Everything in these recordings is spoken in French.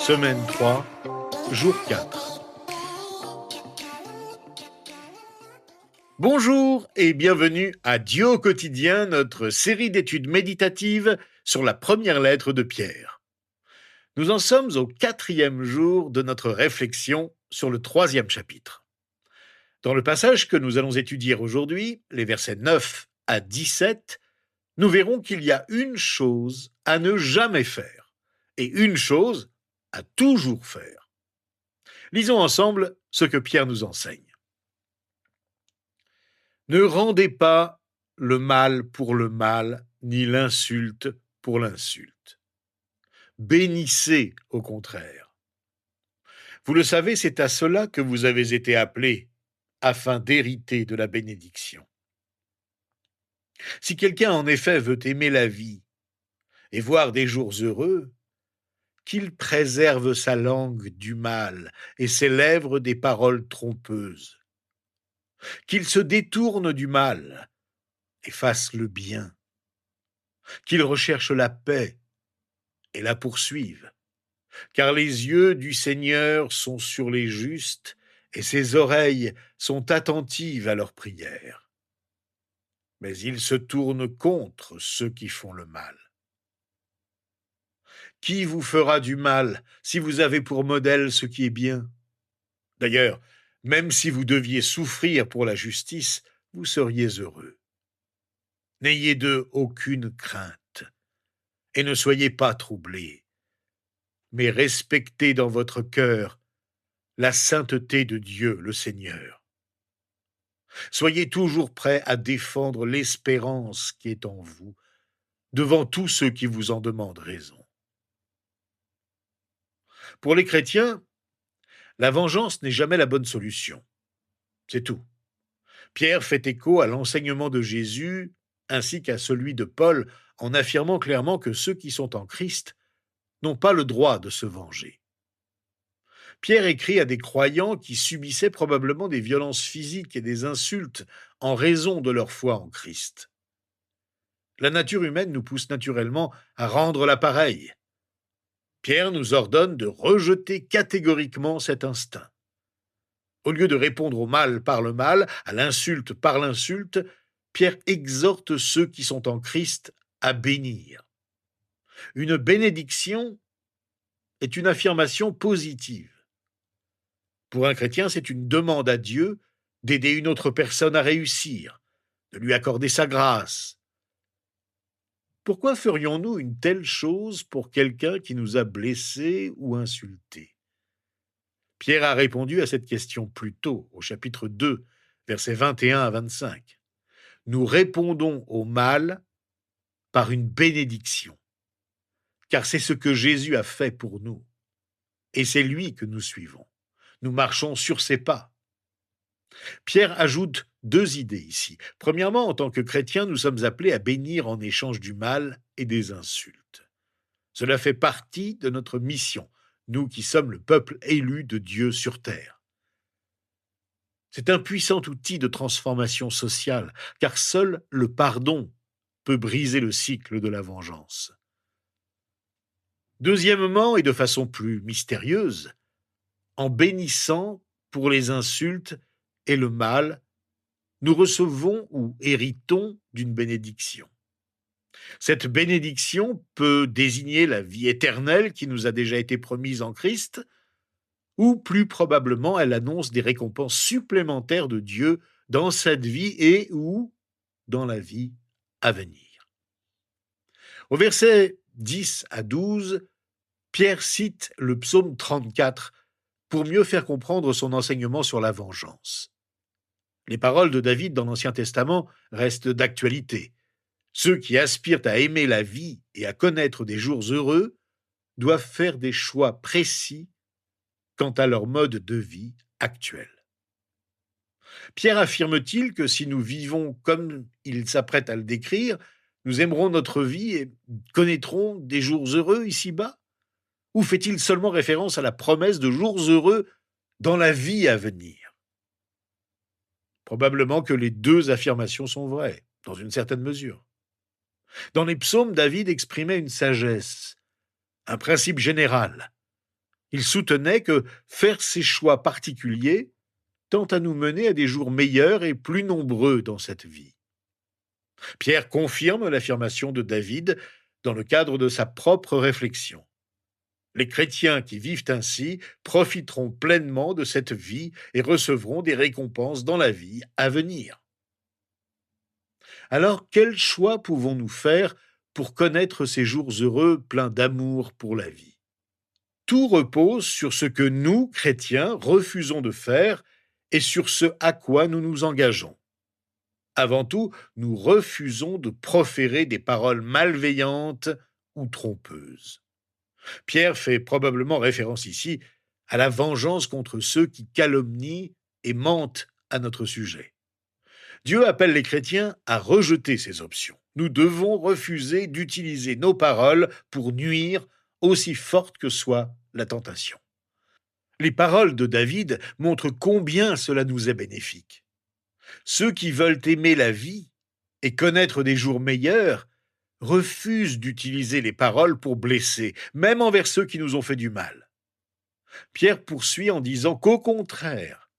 Semaine 3, jour 4. Bonjour et bienvenue à Dieu au quotidien, notre série d'études méditatives sur la première lettre de Pierre. Nous en sommes au 4e jour de notre réflexion sur le 3e chapitre. Dans le passage que nous allons étudier aujourd'hui, les versets 9 à 17, nous verrons qu'il y a une chose à ne jamais faire et une chose à toujours faire. Lisons ensemble ce que Pierre nous enseigne. Ne rendez pas le mal pour le mal, ni l'insulte pour l'insulte. Bénissez au contraire. Vous le savez, c'est à cela que vous avez été appelés, afin d'hériter de la bénédiction. Si quelqu'un en effet veut aimer la vie et voir des jours heureux, qu'il préserve sa langue du mal et ses lèvres des paroles trompeuses. Qu'il se détourne du mal et fasse le bien. Qu'il recherche la paix et la poursuive. Car les yeux du Seigneur sont sur les justes et ses oreilles sont attentives à leurs prières. Mais il se tourne contre ceux qui font le mal. Qui vous fera du mal si vous avez pour modèle ce qui est bien? D'ailleurs, même si vous deviez souffrir pour la justice, vous seriez heureux. N'ayez d'eux aucune crainte et ne soyez pas troublés, mais respectez dans votre cœur la sainteté de Dieu, le Seigneur. Soyez toujours prêts à défendre l'espérance qui est en vous devant tous ceux qui vous en demandent raison. Pour les chrétiens, la vengeance n'est jamais la bonne solution. C'est tout. Pierre fait écho à l'enseignement de Jésus ainsi qu'à celui de Paul en affirmant clairement que ceux qui sont en Christ n'ont pas le droit de se venger. Pierre écrit à des croyants qui subissaient probablement des violences physiques et des insultes en raison de leur foi en Christ. La nature humaine nous pousse naturellement à rendre l'appareil. Pierre nous ordonne de rejeter catégoriquement cet instinct. Au lieu de répondre au mal par le mal, à l'insulte par l'insulte, Pierre exhorte ceux qui sont en Christ à bénir. Une bénédiction est une affirmation positive. Pour un chrétien, c'est une demande à Dieu d'aider une autre personne à réussir, de lui accorder sa grâce. Pourquoi ferions-nous une telle chose pour quelqu'un qui nous a blessés ou insultés? Pierre a répondu à cette question plus tôt, au chapitre 2, versets 21 à 25. Nous répondons au mal par une bénédiction, car c'est ce que Jésus a fait pour nous, et c'est lui que nous suivons. Nous marchons sur ses pas. Pierre ajoute 2 idées ici. Premièrement, en tant que chrétiens, nous sommes appelés à bénir en échange du mal et des insultes. Cela fait partie de notre mission, nous qui sommes le peuple élu de Dieu sur terre. C'est un puissant outil de transformation sociale, car seul le pardon peut briser le cycle de la vengeance. Deuxièmement, et de façon plus mystérieuse, en bénissant pour les insultes et le mal, nous recevons ou héritons d'une bénédiction. Cette bénédiction peut désigner la vie éternelle qui nous a déjà été promise en Christ, ou plus probablement elle annonce des récompenses supplémentaires de Dieu dans cette vie et ou dans la vie à venir. Au verset 10 à 12, Pierre cite le psaume 34 pour mieux faire comprendre son enseignement sur la vengeance. Les paroles de David dans l'Ancien Testament restent d'actualité. Ceux qui aspirent à aimer la vie et à connaître des jours heureux doivent faire des choix précis quant à leur mode de vie actuel. Pierre affirme-t-il que si nous vivons comme il s'apprête à le décrire, nous aimerons notre vie et connaîtrons des jours heureux ici-bas? Ou fait-il seulement référence à la promesse de jours heureux dans la vie à venir? Probablement que les 2 affirmations sont vraies, dans une certaine mesure. Dans les psaumes, David exprimait une sagesse, un principe général. Il soutenait que faire ces choix particuliers tend à nous mener à des jours meilleurs et plus nombreux dans cette vie. Pierre confirme l'affirmation de David dans le cadre de sa propre réflexion. Les chrétiens qui vivent ainsi profiteront pleinement de cette vie et recevront des récompenses dans la vie à venir. Alors, quel choix pouvons-nous faire pour connaître ces jours heureux pleins d'amour pour la vie? Tout repose sur ce que nous, chrétiens, refusons de faire et sur ce à quoi nous nous engageons. Avant tout, nous refusons de proférer des paroles malveillantes ou trompeuses. Pierre fait probablement référence ici à la vengeance contre ceux qui calomnient et mentent à notre sujet. Dieu appelle les chrétiens à rejeter ces options. Nous devons refuser d'utiliser nos paroles pour nuire, aussi forte que soit la tentation. Les paroles de David montrent combien cela nous est bénéfique. Ceux qui veulent aimer la vie et connaître des jours meilleurs refusent d'utiliser les paroles pour blesser, même envers ceux qui nous ont fait du mal. Pierre poursuit en disant qu'au contraire,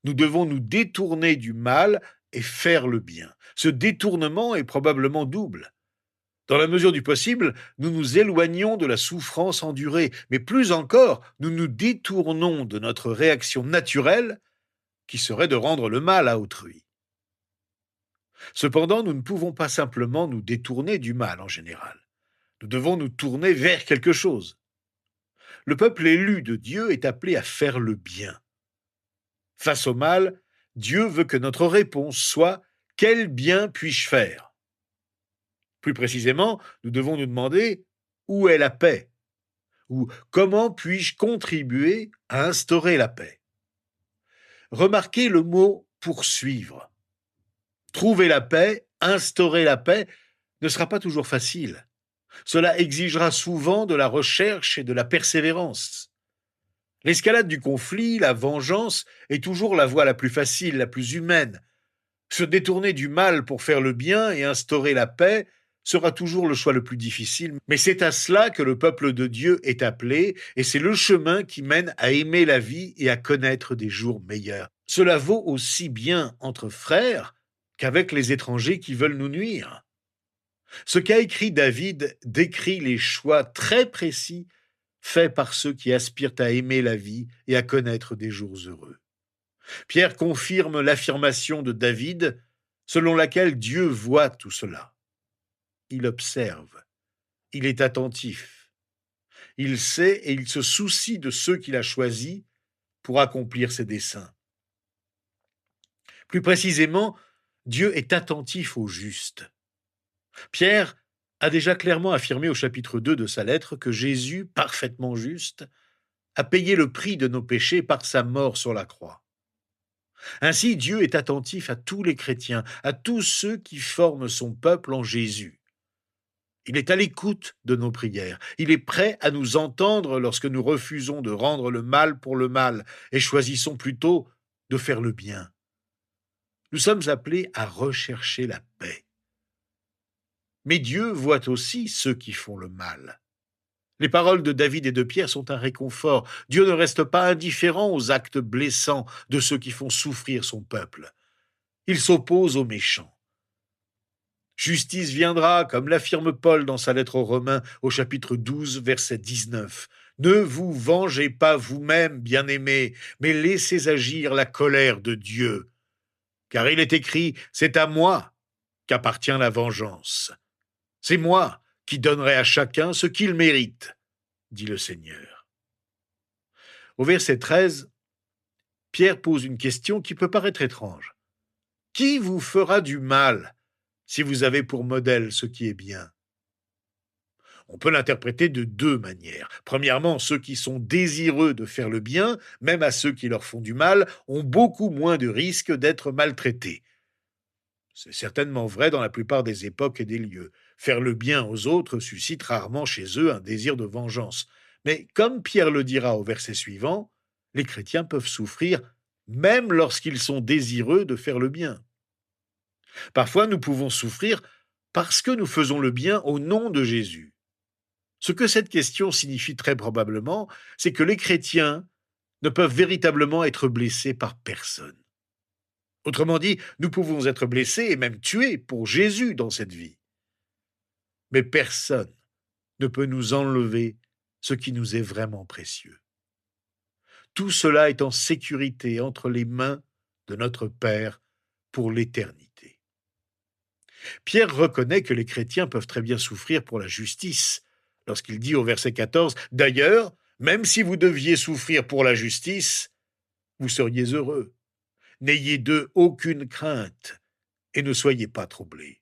nous devons nous détourner du mal et faire le bien. Ce détournement est probablement double. Dans la mesure du possible, nous nous éloignons de la souffrance endurée, mais plus encore, nous nous détournons de notre réaction naturelle, qui serait de rendre le mal à autrui. Cependant, nous ne pouvons pas simplement nous détourner du mal en général. Nous devons nous tourner vers quelque chose. Le peuple élu de Dieu est appelé à faire le bien. Face au mal, Dieu veut que notre réponse soit « Quel bien puis-je faire ?» Plus précisément, nous devons nous demander « Où est la paix ?» ou « Comment puis-je contribuer à instaurer la paix ?» Remarquez le mot « poursuivre ». Trouver la paix, instaurer la paix, ne sera pas toujours facile. Cela exigera souvent de la recherche et de la persévérance. L'escalade du conflit, la vengeance, est toujours la voie la plus facile, la plus humaine. Se détourner du mal pour faire le bien et instaurer la paix sera toujours le choix le plus difficile, mais c'est à cela que le peuple de Dieu est appelé, et c'est le chemin qui mène à aimer la vie et à connaître des jours meilleurs. Cela vaut aussi bien entre frères qu'avec les étrangers qui veulent nous nuire. Ce qu'a écrit David décrit les choix très précis faits par ceux qui aspirent à aimer la vie et à connaître des jours heureux. Pierre confirme l'affirmation de David selon laquelle Dieu voit tout cela. Il observe, il est attentif, il sait et il se soucie de ceux qu'il a choisis pour accomplir ses desseins. Plus précisément, Dieu est attentif aux justes. Pierre a déjà clairement affirmé au chapitre 2 de sa lettre que Jésus, parfaitement juste, a payé le prix de nos péchés par sa mort sur la croix. Ainsi, Dieu est attentif à tous les chrétiens, à tous ceux qui forment son peuple en Jésus. Il est à l'écoute de nos prières. Il est prêt à nous entendre lorsque nous refusons de rendre le mal pour le mal et choisissons plutôt de faire le bien. Nous sommes appelés à rechercher la paix. Mais Dieu voit aussi ceux qui font le mal. Les paroles de David et de Pierre sont un réconfort. Dieu ne reste pas indifférent aux actes blessants de ceux qui font souffrir son peuple. Il s'oppose aux méchants. Justice viendra, comme l'affirme Paul dans sa lettre aux Romains au chapitre 12, verset 19. Ne vous vengez pas vous-même, bien-aimés, mais laissez agir la colère de Dieu. Car il est écrit, c'est à moi qu'appartient la vengeance. C'est moi qui donnerai à chacun ce qu'il mérite, dit le Seigneur. Au verset 13, Pierre pose une question qui peut paraître étrange. Qui vous fera du mal si vous avez pour modèle ce qui est bien? On peut l'interpréter de deux manières. Premièrement, ceux qui sont désireux de faire le bien, même à ceux qui leur font du mal, ont beaucoup moins de risques d'être maltraités. C'est certainement vrai dans la plupart des époques et des lieux. Faire le bien aux autres suscite rarement chez eux un désir de vengeance. Mais comme Pierre le dira au verset suivant, les chrétiens peuvent souffrir même lorsqu'ils sont désireux de faire le bien. Parfois, nous pouvons souffrir parce que nous faisons le bien au nom de Jésus. Ce que cette question signifie très probablement, c'est que les chrétiens ne peuvent véritablement être blessés par personne. Autrement dit, nous pouvons être blessés et même tués pour Jésus dans cette vie. Mais personne ne peut nous enlever ce qui nous est vraiment précieux. Tout cela est en sécurité entre les mains de notre Père pour l'éternité. Pierre reconnaît que les chrétiens peuvent très bien souffrir pour la justice, lorsqu'il dit au verset 14, « D'ailleurs, même si vous deviez souffrir pour la justice, vous seriez heureux. N'ayez d'eux aucune crainte et ne soyez pas troublés. »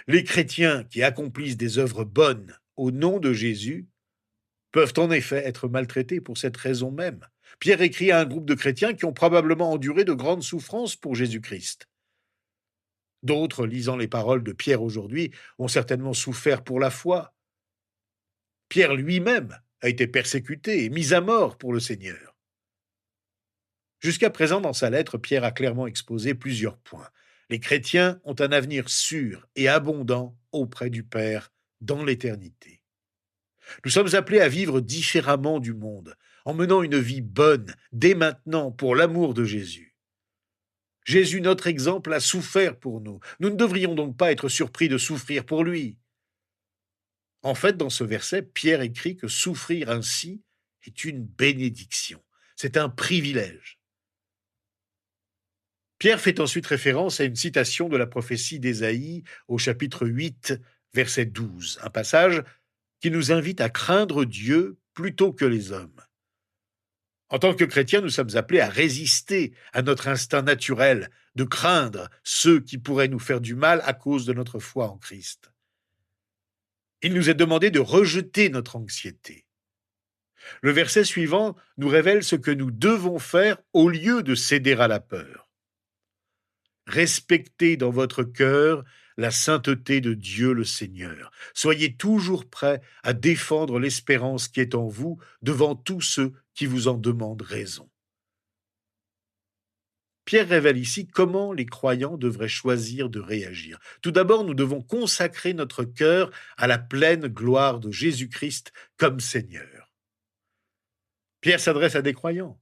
Les chrétiens qui accomplissent des œuvres bonnes au nom de Jésus peuvent en effet être maltraités pour cette raison même. Pierre écrit à un groupe de chrétiens qui ont probablement enduré de grandes souffrances pour Jésus-Christ. D'autres, lisant les paroles de Pierre aujourd'hui, ont certainement souffert pour la foi. Pierre lui-même a été persécuté et mis à mort pour le Seigneur. Jusqu'à présent, dans sa lettre, Pierre a clairement exposé plusieurs points. Les chrétiens ont un avenir sûr et abondant auprès du Père dans l'éternité. Nous sommes appelés à vivre différemment du monde, en menant une vie bonne dès maintenant pour l'amour de Jésus. Jésus, notre exemple, a souffert pour nous. Nous ne devrions donc pas être surpris de souffrir pour lui. En fait, dans ce verset, Pierre écrit que souffrir ainsi est une bénédiction. C'est un privilège. Pierre fait ensuite référence à une citation de la prophétie d'Ésaïe au chapitre 8, verset 12, un passage qui nous invite à craindre Dieu plutôt que les hommes. En tant que chrétiens, nous sommes appelés à résister à notre instinct naturel de craindre ceux qui pourraient nous faire du mal à cause de notre foi en Christ. Il nous est demandé de rejeter notre anxiété. Le verset suivant nous révèle ce que nous devons faire au lieu de céder à la peur. Respectez dans votre cœur la sainteté de Dieu le Seigneur. Soyez toujours prêts à défendre l'espérance qui est en vous devant tous ceux qui vous en demandent raison. Pierre révèle ici comment les croyants devraient choisir de réagir. Tout d'abord, nous devons consacrer notre cœur à la pleine gloire de Jésus-Christ comme Seigneur. Pierre s'adresse à des croyants.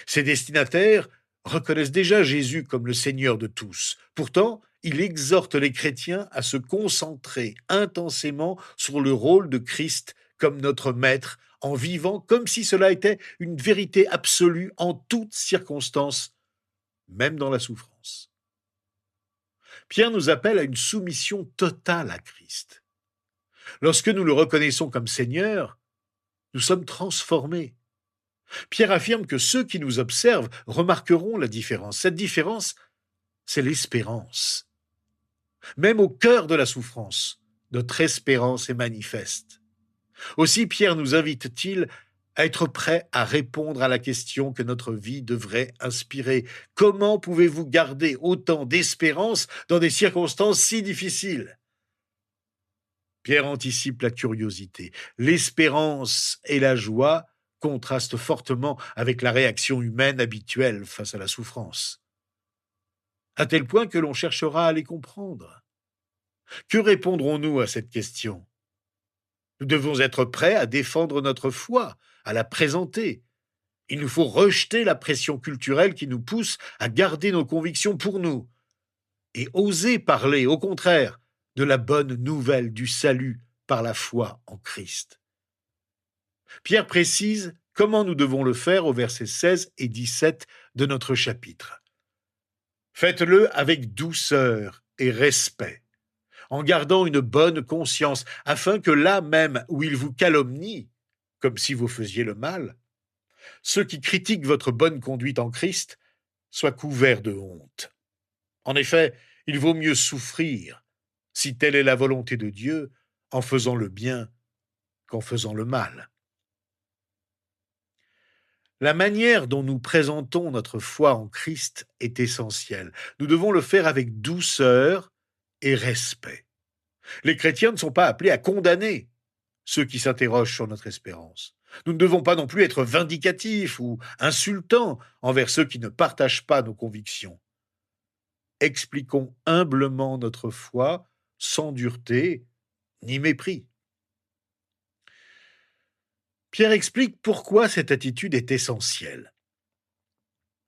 Ses destinataires reconnaissent déjà Jésus comme le Seigneur de tous. Pourtant, il exhorte les chrétiens à se concentrer intensément sur le rôle de Christ comme notre Maître, en vivant comme si cela était une vérité absolue en toutes circonstances, même dans la souffrance. Pierre nous appelle à une soumission totale à Christ. Lorsque nous le reconnaissons comme Seigneur, nous sommes transformés. Pierre affirme que ceux qui nous observent remarqueront la différence. Cette différence, c'est l'espérance. Même au cœur de la souffrance, notre espérance est manifeste. Aussi, Pierre nous invite-t-il à être prêt à répondre à la question que notre vie devrait inspirer. Comment pouvez-vous garder autant d'espérance dans des circonstances si difficiles ? Pierre anticipe la curiosité. L'espérance et la joie contrastent fortement avec la réaction humaine habituelle face à la souffrance, à tel point que l'on cherchera à les comprendre. Que répondrons-nous à cette question ? Nous devons être prêts à défendre notre foi, à la présenter. Il nous faut rejeter la pression culturelle qui nous pousse à garder nos convictions pour nous et oser parler, au contraire, de la bonne nouvelle du salut par la foi en Christ. Pierre précise comment nous devons le faire au versets 16 et 17 de notre chapitre. Faites-le avec douceur et respect, en gardant une bonne conscience, afin que là même où ils vous calomnient, comme si vous faisiez le mal, ceux qui critiquent votre bonne conduite en Christ soient couverts de honte. En effet, il vaut mieux souffrir, si telle est la volonté de Dieu, en faisant le bien qu'en faisant le mal. La manière dont nous présentons notre foi en Christ est essentielle. Nous devons le faire avec douceur et respect. Les chrétiens ne sont pas appelés à condamner ceux qui s'interrogent sur notre espérance. Nous ne devons pas non plus être vindicatifs ou insultants envers ceux qui ne partagent pas nos convictions. Expliquons humblement notre foi, sans dureté ni mépris. Pierre explique pourquoi cette attitude est essentielle.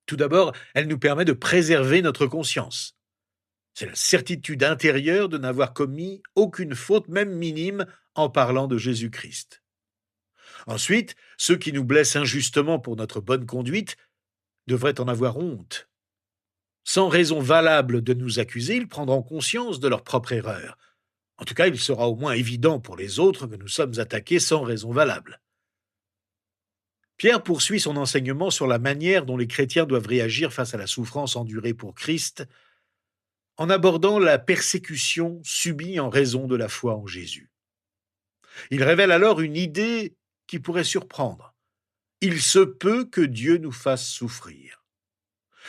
Tout d'abord, elle nous permet de préserver notre conscience. C'est la certitude intérieure de n'avoir commis aucune faute, même minime, en parlant de Jésus-Christ. Ensuite, ceux qui nous blessent injustement pour notre bonne conduite devraient en avoir honte. Sans raison valable de nous accuser, ils prendront conscience de leur propre erreur. En tout cas, il sera au moins évident pour les autres que nous sommes attaqués sans raison valable. Pierre poursuit son enseignement sur la manière dont les chrétiens doivent réagir face à la souffrance endurée pour Christ, en abordant la persécution subie en raison de la foi en Jésus. Il révèle alors une idée qui pourrait surprendre. Il se peut que Dieu nous fasse souffrir.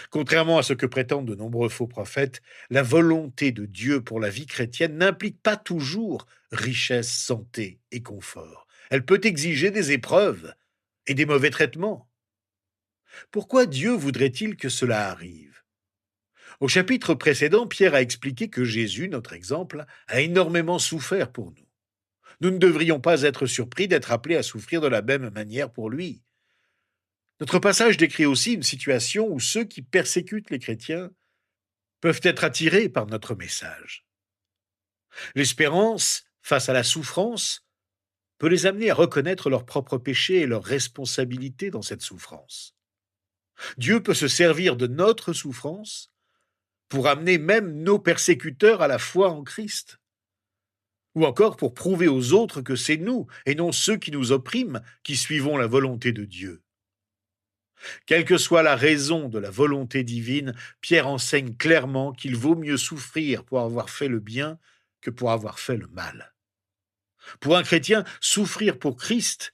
Contrairement à ce que prétendent de nombreux faux prophètes, la volonté de Dieu pour la vie chrétienne n'implique pas toujours richesse, santé et confort. Elle peut exiger des épreuves et des mauvais traitements. Pourquoi Dieu voudrait-il que cela arrive ? Au chapitre précédent, Pierre a expliqué que Jésus, notre exemple, a énormément souffert pour nous. Nous ne devrions pas être surpris d'être appelés à souffrir de la même manière pour lui. Notre passage décrit aussi une situation où ceux qui persécutent les chrétiens peuvent être attirés par notre message. L'espérance, face à la souffrance, peut les amener à reconnaître leurs propres péchés et leurs responsabilités dans cette souffrance. Dieu peut se servir de notre souffrance pour amener même nos persécuteurs à la foi en Christ, ou encore pour prouver aux autres que c'est nous, et non ceux qui nous oppriment, qui suivons la volonté de Dieu. Quelle que soit la raison de la volonté divine, Pierre enseigne clairement qu'il vaut mieux souffrir pour avoir fait le bien que pour avoir fait le mal. Pour un chrétien, souffrir pour Christ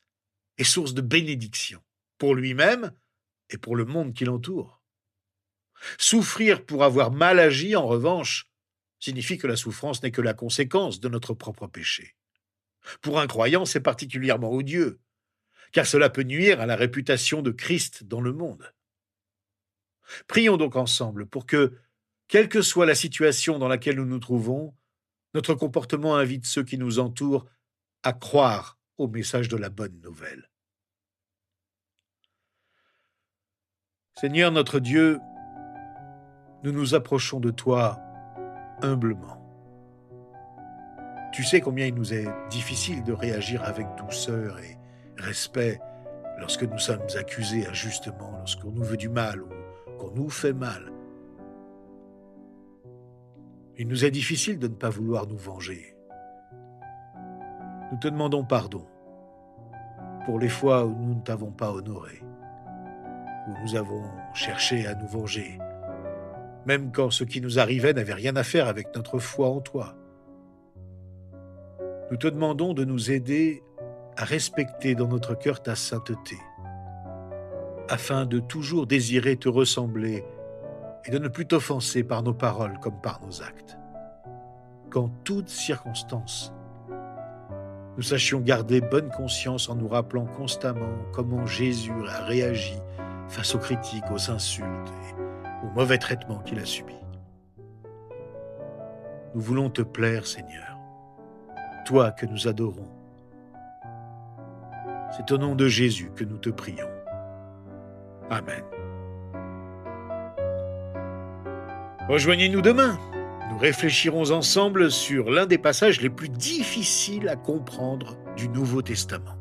est source de bénédiction, pour lui-même et pour le monde qui l'entoure. Souffrir pour avoir mal agi, en revanche, signifie que la souffrance n'est que la conséquence de notre propre péché. Pour un croyant, c'est particulièrement odieux, car cela peut nuire à la réputation de Christ dans le monde. Prions donc ensemble pour que, quelle que soit la situation dans laquelle nous nous trouvons, notre comportement invite ceux qui nous entourent à croire au message de la bonne nouvelle. Seigneur notre Dieu, nous nous approchons de toi humblement. Tu sais combien il nous est difficile de réagir avec douceur et respect lorsque nous sommes accusés injustement, lorsqu'on nous veut du mal ou qu'on nous fait mal. Il nous est difficile de ne pas vouloir nous venger. Nous te demandons pardon pour les fois où nous ne t'avons pas honoré, où nous avons cherché à nous venger, même quand ce qui nous arrivait n'avait rien à faire avec notre foi en toi. Nous te demandons de nous aider à respecter dans notre cœur ta sainteté, afin de toujours désirer te ressembler et de ne plus t'offenser par nos paroles comme par nos actes. Qu'en toutes circonstances, nous sachions garder bonne conscience en nous rappelant constamment comment Jésus a réagi face aux critiques, aux insultes et aux mauvais traitements qu'il a subis. Nous voulons te plaire, Seigneur, toi que nous adorons. C'est au nom de Jésus que nous te prions. Amen. Rejoignez-nous demain. Nous réfléchirons ensemble sur l'un des passages les plus difficiles à comprendre du Nouveau Testament.